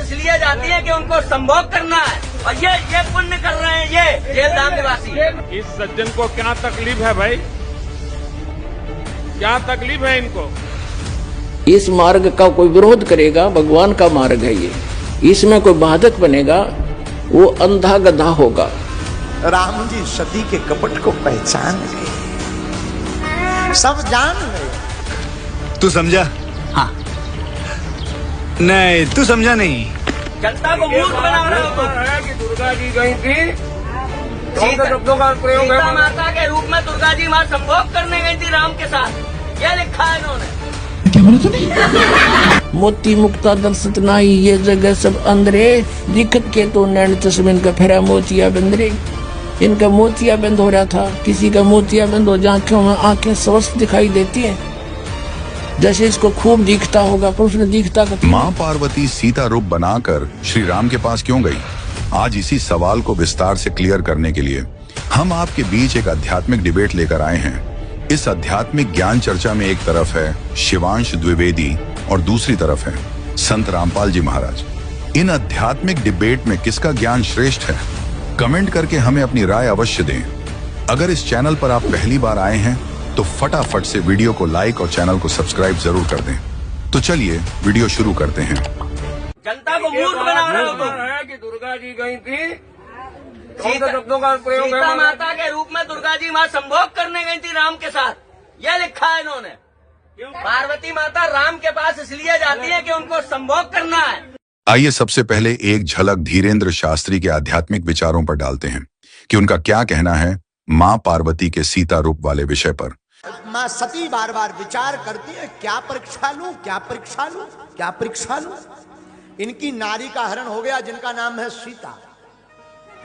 इसलिए जाती है कि उनको संभोग करना है, और ये पुण्य कर रहे हैं ये जेलधाम निवासी। इस सज्जन को क्या तकलीफ है भाई, क्या तकलीफ है इनको? इस मार्ग का कोई विरोध करेगा, भगवान का मार्ग है ये, इसमें कोई बाधक बनेगा वो अंधा गधा होगा। राम जी सती के कपट को पहचान गए, सब जान गए। तू समझा? हाँ। नहीं, तू समझा नहीं। जनता को मूर्ख बना रहे हो तुम। कि दुर्गा जी गई थी, कौन से शब्दों का प्रयोग है? सीता माता के रूप में दुर्गा जी मां संभोग करने गई थी राम के साथ, ये लिखा है इन्होंने। मोती मुक्ता दर्शत नाई ये जगह सब अंदरे, दिखत के तो नैन तस्मिन का फेरा मोतिया बंदरे। इनका मोतिया बंद हो रहा था, किसी का मोतिया बंद हो जाए आंखों में आंखें स्वस्थ दिखाई देती हैं, जैसे इसको खूब दिखता होगा, कृष्ण दिखता का। माँ पार्वती सीता रूप बनाकर श्री राम के पास क्यों गई? आज इसी सवाल को विस्तार से क्लियर करने के लिए हम आपके बीच एक आध्यात्मिक डिबेट लेकर आए हैं। इस आध्यात्मिक ज्ञान चर्चा में एक तरफ है शिवांश द्विवेदी और दूसरी तरफ है संत रामपाल जी महाराज। इन आध्यात्मिक डिबेट में किसका ज्ञान श्रेष्ठ है? कमेंट करके हमें अपनी राय अवश्य दें। अगर इस चैनल पर आप पहली बार आए हैं तो फटाफट से वीडियो को लाइक और चैनल को सब्सक्राइब जरूर कर दें। तो चलिए वीडियो शुरू करते हैं। जनता को मूर्ख बना रहे हो तुम। है कि दुर्गा जी गई थी, कौन से शब्दों का प्रयोग है? सीता माता के रूप में दुर्गा जी मां संभोग करने गई थी राम के साथ, ये लिखा है इन्होंने। पार्वती माता राम के पास इसलिए जाती है कि उनको संभोग करना है। आइए सबसे पहले एक झलक धीरेन्द्र शास्त्री के आध्यात्मिक विचारों पर डालते हैं कि उनका क्या कहना है माँ पार्वती के सीता रूप वाले विषय पर। माँ सती बार बार विचार करती है, क्या परीक्षा लूं, क्या परीक्षा लूं, क्या परीक्षा लूं। इनकी नारी का हरण हो गया जिनका नाम है सीता।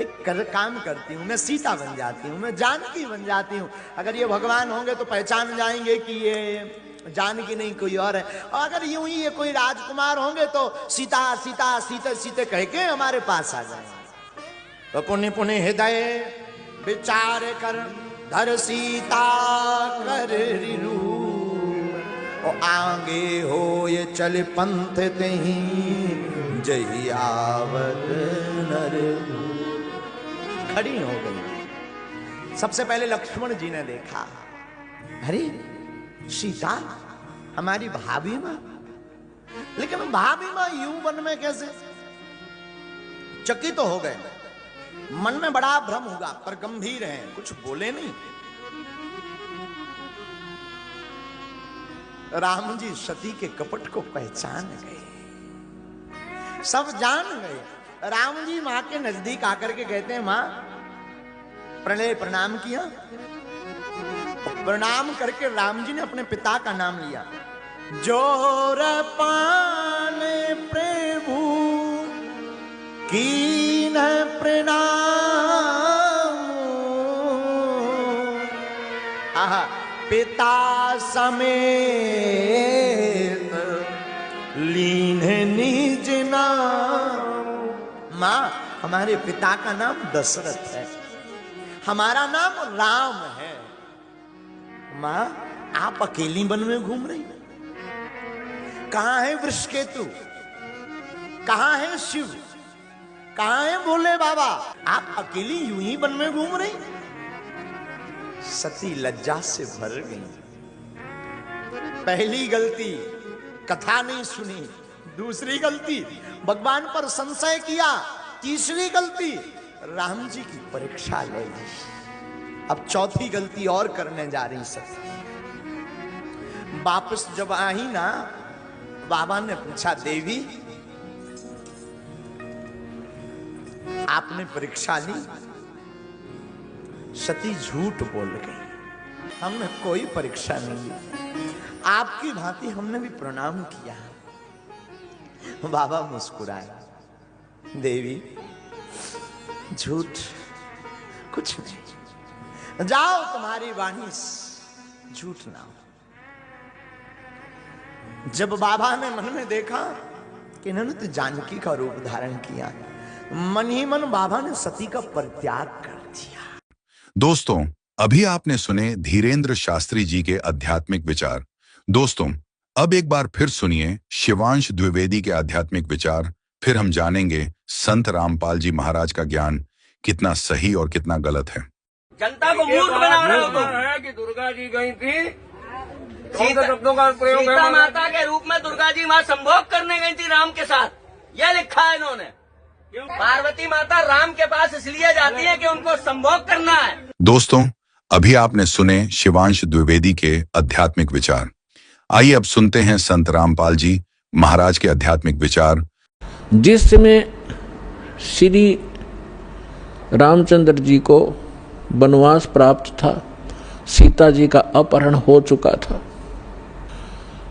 एक काम करती हूँ, मैं सीता बन जाती हूँ, मैं जानकी बन जाती हूँ। अगर ये भगवान होंगे तो पहचान जाएंगे कि ये जानकी नहीं कोई और है। और अगर यूं ही ये कोई राजकुमार होंगे तो सीता सीता सीते सीते कह के हमारे पास आ जाएंगे। तो पुण्य पुण्य हृदय विचार कर धर सीता कर रूप, और आगे हो ये चल पंथ तही जय आवत नर। खड़ी हो गई। सबसे पहले लक्ष्मण जी ने देखा, अरे सीता हमारी भाभी मां, लेकिन भाभी मां यूं वन में कैसे? चकित तो हो गए, मन में बड़ा भ्रम होगा, पर गंभीर हैं, कुछ बोले नहीं। राम जी सती के कपट को पहचान गए, सब जान गए। राम जी मां के नजदीक आकर के कहते हैं, मां प्रणय प्रणाम किया। प्रणाम करके राम जी ने अपने पिता का नाम लिया। जोर पान प्रभु कीन प्रणाम, आहा पिता समेत लीन निज नाम। मां हमारे पिता का नाम दशरथ है, हमारा नाम राम है। मां आप अकेली वन में घूम रही, कहां है वृषकेतु, कहां है शिव, कहां है भोले बाबा? आप अकेली यूं ही वन में घूम रही। सती लज्जा से भर गई। पहली गलती कथा नहीं सुनी, दूसरी गलती भगवान पर संशय किया, तीसरी गलती राम जी की परीक्षा ले ली। अब चौथी गलती और करने जा रही सती। वापस जब आई ना, बाबा ने पूछा, देवी आपने परीक्षा ली? सती झूठ बोल गई, हमने कोई परीक्षा नहीं ली, आपकी भांति हमने भी प्रणाम किया। बाबा मुस्कुराए, देवी झूठ कुछ नहीं, जाओ तुम्हारी वाणी झूठ ना हो। जब बाबा ने मन में देखा कि इन्होंने तो जानकी का रूप धारण किया, मन ही मन बाबा ने सती का परित्याग कर दिया। दोस्तों, अभी आपने सुने धीरेन्द्र शास्त्री जी के आध्यात्मिक विचार। दोस्तों, अब एक बार फिर सुनिए शिवांश द्विवेदी के आध्यात्मिक विचार फिर हम जानेंगे संत रामपाल जी महाराज का ज्ञान कितना सही और कितना गलत है। जनता को मूर्ख बना रहे हो तुम। है कि दुर्गा जी गई थी, कौन से शब्दों का प्रयोग है? सीता माता के रूप में दुर्गा जी माँ संभोग करने गई थी राम के साथ, यह लिखा है इन्होंने। पार्वती माता राम के पास इसलिए जाती है कि उनको संभोग करना है। दोस्तों, अभी आपने सुने शिवांश द्विवेदी के आध्यात्मिक विचार। आइए अब सुनते हैं संत रामपाल जी महाराज के आध्यात्मिक विचार। जिस समय श्री रामचंद्र जी को वनवास प्राप्त था, सीता जी का अपहरण हो चुका था।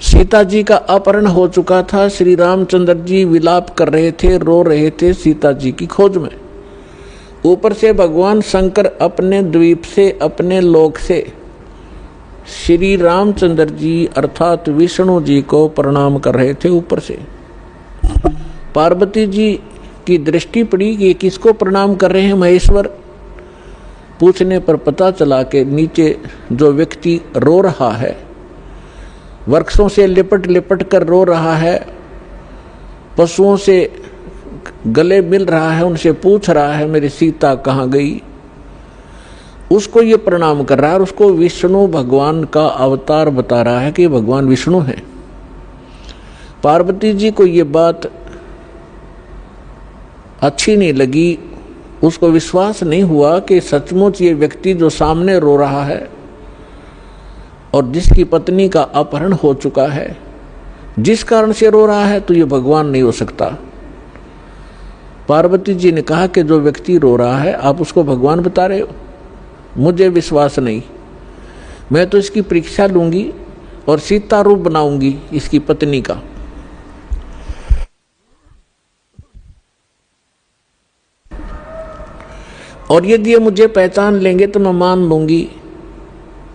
सीता जी का अपहरण हो चुका था। श्री रामचंद्र जी विलाप कर रहे थे, रो रहे थे सीता जी की खोज में। ऊपर से भगवान शंकर अपने द्वीप से, अपने लोक से श्री रामचंद्र जी अर्थात विष्णु जी को प्रणाम कर रहे थे। ऊपर से पार्वती जी की दृष्टि पड़ी कि किसको प्रणाम कर रहे हैं महेश्वर। पूछने पर पता चला कि नीचे जो व्यक्ति रो रहा है, वृक्षों से लिपट लिपट कर रो रहा है, पशुओं से गले मिल रहा है, उनसे पूछ रहा है मेरी सीता कहाँ गई, उसको ये प्रणाम कर रहा है और उसको विष्णु भगवान का अवतार बता रहा है कि भगवान विष्णु है। पार्वती जी को ये बात अच्छी नहीं लगी, उसको विश्वास नहीं हुआ कि सचमुच ये व्यक्ति जो सामने रो रहा है और जिसकी पत्नी का अपहरण हो चुका है, जिस कारण से रो रहा है, तो ये भगवान नहीं हो सकता। पार्वती जी ने कहा कि जो व्यक्ति रो रहा है आप उसको भगवान बता रहे हो, मुझे विश्वास नहीं, मैं तो इसकी परीक्षा लूंगी और सीता रूप बनाऊंगी इसकी पत्नी का। और यदि ये मुझे पहचान लेंगे तो मैं मान लूंगी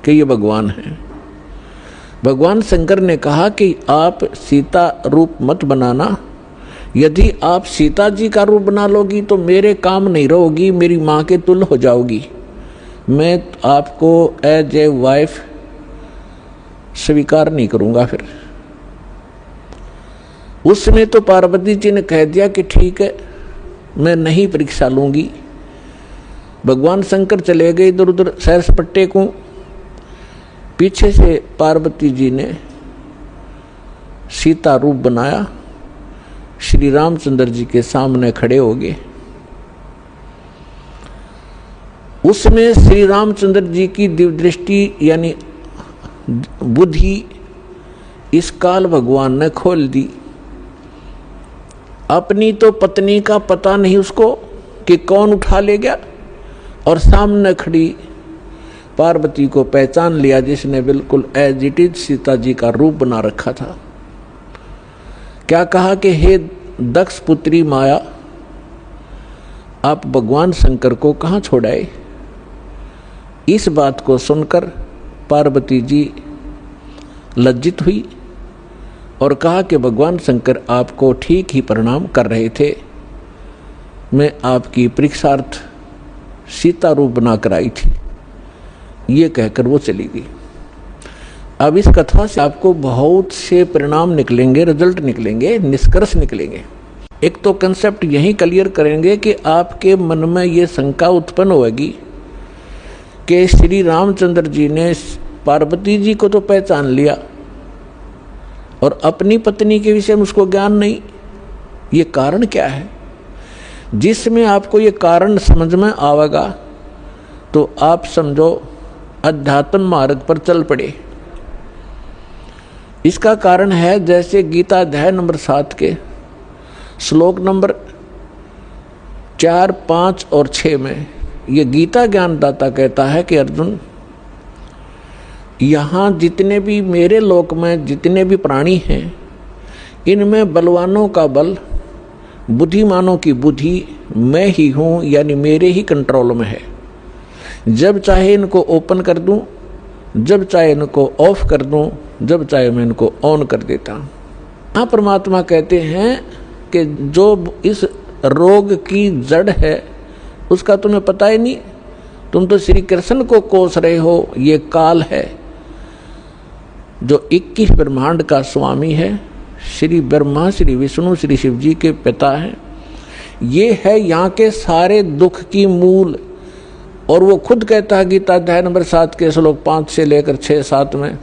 कि ये भगवान है। भगवान शंकर ने कहा कि आप सीता रूप मत बनाना, यदि आप सीता जी का रूप बना लोगी तो मेरे काम नहीं रहोगी, मेरी माँ के तुल्य हो जाओगी, मैं आपको एज ए वाइफ स्वीकार नहीं करूँगा। फिर उस समय तो पार्वती जी ने कह दिया कि ठीक है, मैं नहीं परीक्षा लूँगी। भगवान शंकर चले गए इधर उधर सैर सपट्टे को। पीछे से पार्वती जी ने सीता रूप बनाया, श्री रामचंद्र जी के सामने खड़े हो गए। उसमें श्री रामचंद्र जी की दिव्य दृष्टि यानी बुद्धि इस काल भगवान ने खोल दी। अपनी तो पत्नी का पता नहीं उसको कि कौन उठा ले गया, और सामने खड़ी पार्वती को पहचान लिया जिसने बिल्कुल as it is Sita ji का रूप बना रखा था। क्या कहा कि हे दक्ष पुत्री माया, आप भगवान शंकर को कहाँ छोड़ाए। इस बात को सुनकर पार्वती जी लज्जित हुई और कहा कि भगवान शंकर आपको ठीक ही प्रणाम कर रहे थे, मैं आपकी परीक्षार्थ सीता रूप बनाकर आई थी। ये कहकर वो चली गई। अब इस कथा से आपको बहुत से परिणाम निकलेंगे, रिजल्ट निकलेंगे, निष्कर्ष निकलेंगे। एक तो कंसेप्ट यही क्लियर करेंगे कि आपके मन में ये शंका उत्पन्न होगी कि श्री रामचंद्र जी ने पार्वती जी को तो पहचान लिया और अपनी पत्नी के विषय में उसको ज्ञान नहीं। ये कारण क्या है? जिसमें आपको ये कारण समझ में आवेगा तो आप समझो अध्यात्म मार्ग पर चल पड़े। इसका कारण है जैसे गीता अध्याय नंबर 7 के श्लोक नंबर 4, 5 और 6 में ये गीता ज्ञानदाता कहता है कि अर्जुन, यहाँ जितने भी मेरे लोक में जितने भी प्राणी हैं, इनमें बलवानों का बल, बुद्धिमानों की बुद्धि मैं ही हूँ, यानी मेरे ही कंट्रोल में है। जब चाहे इनको ओपन कर दूं, जब चाहे इनको ऑफ कर दूं, जब चाहे मैं इनको ऑन कर देता हूँ। यहाँ परमात्मा कहते हैं कि जो इस रोग की जड़ है उसका तुम्हें पता ही नहीं, तुम तो श्री कृष्ण को कोस रहे हो। ये काल है जो 21 ब्रह्मांड का स्वामी है, श्री ब्रह्मा, श्री विष्णु, श्री शिव जी के पिता हैं। ये है यहाँ के सारे दुख की मूल। और वो खुद कहता है गीता अध्याय नंबर 7 के श्लोक 5 से लेकर 6-7 में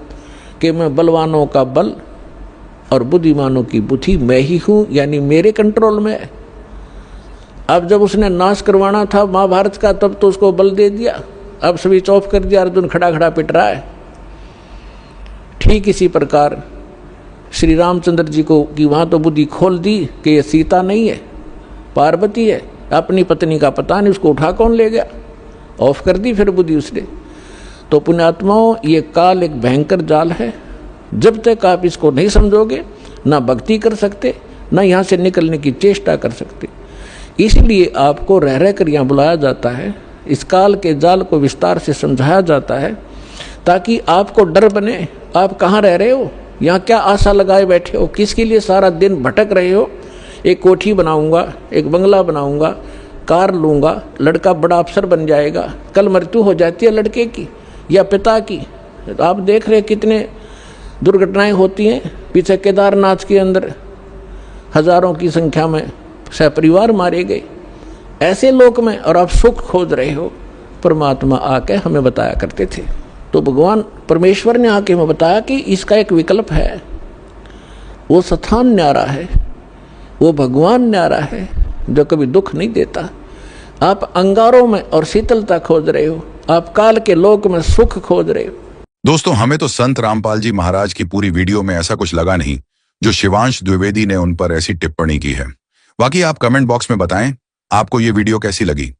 कि मैं बलवानों का बल और बुद्धिमानों की बुद्धि मैं ही हूँ, यानी मेरे कंट्रोल में है। अब जब उसने नाश करवाना था महाभारत का, तब तो उसको बल दे दिया, अब स्विच ऑफ कर दिया, अर्जुन खड़ा खड़ा पिट रहा है। ठीक इसी प्रकार श्री रामचंद्र जी को कि वहाँ तो बुद्धि खोल दी कि ये सीता नहीं है, पार्वती है, अपनी पत्नी का पता नहीं, उसको उठा कौन ले गया, ऑफ कर दी फिर बुद्धि उसने। तो पुण्यात्माओं, ये काल एक भयंकर जाल है। जब तक आप इसको नहीं समझोगे, ना भक्ति कर सकते, ना यहाँ से निकलने की चेष्टा कर सकते। इसलिए आपको रह रह कर यहाँ बुलाया जाता है, इस काल के जाल को विस्तार से समझाया जाता है, ताकि आपको डर बने। आप कहाँ रह रहे हो, यहाँ क्या आशा लगाए बैठे हो, किसके लिए सारा दिन भटक रहे हो। एक कोठी बनाऊंगा, एक बंगला बनाऊंगा, कार लूँगा, लड़का बड़ा अफसर बन जाएगा, कल मृत्यु हो जाती है लड़के की या पिता की। तो आप देख रहे कितने दुर्घटनाएं होती हैं। पीछे केदारनाथ के अंदर हजारों की संख्या में सहपरिवार मारे गए ऐसे लोक में, और आप सुख खोज रहे हो। परमात्मा आके हमें बताया करते थे, तो भगवान परमेश्वर ने आके हमें बताया कि इसका एक विकल्प है। वो स्थान न्यारा है, वो भगवान न्यारा है जो कभी दुख नहीं देता। आप अंगारों में और शीतलता खोज रहे हो, आप काल के लोक में सुख खोज रहे हो। दोस्तों, हमें तो संत रामपाल जी महाराज की पूरी वीडियो में ऐसा कुछ लगा नहीं जो शिवांश द्विवेदी ने उन पर ऐसी टिप्पणी की है। बाकी आप कमेंट बॉक्स में बताएं आपको ये वीडियो कैसी लगी।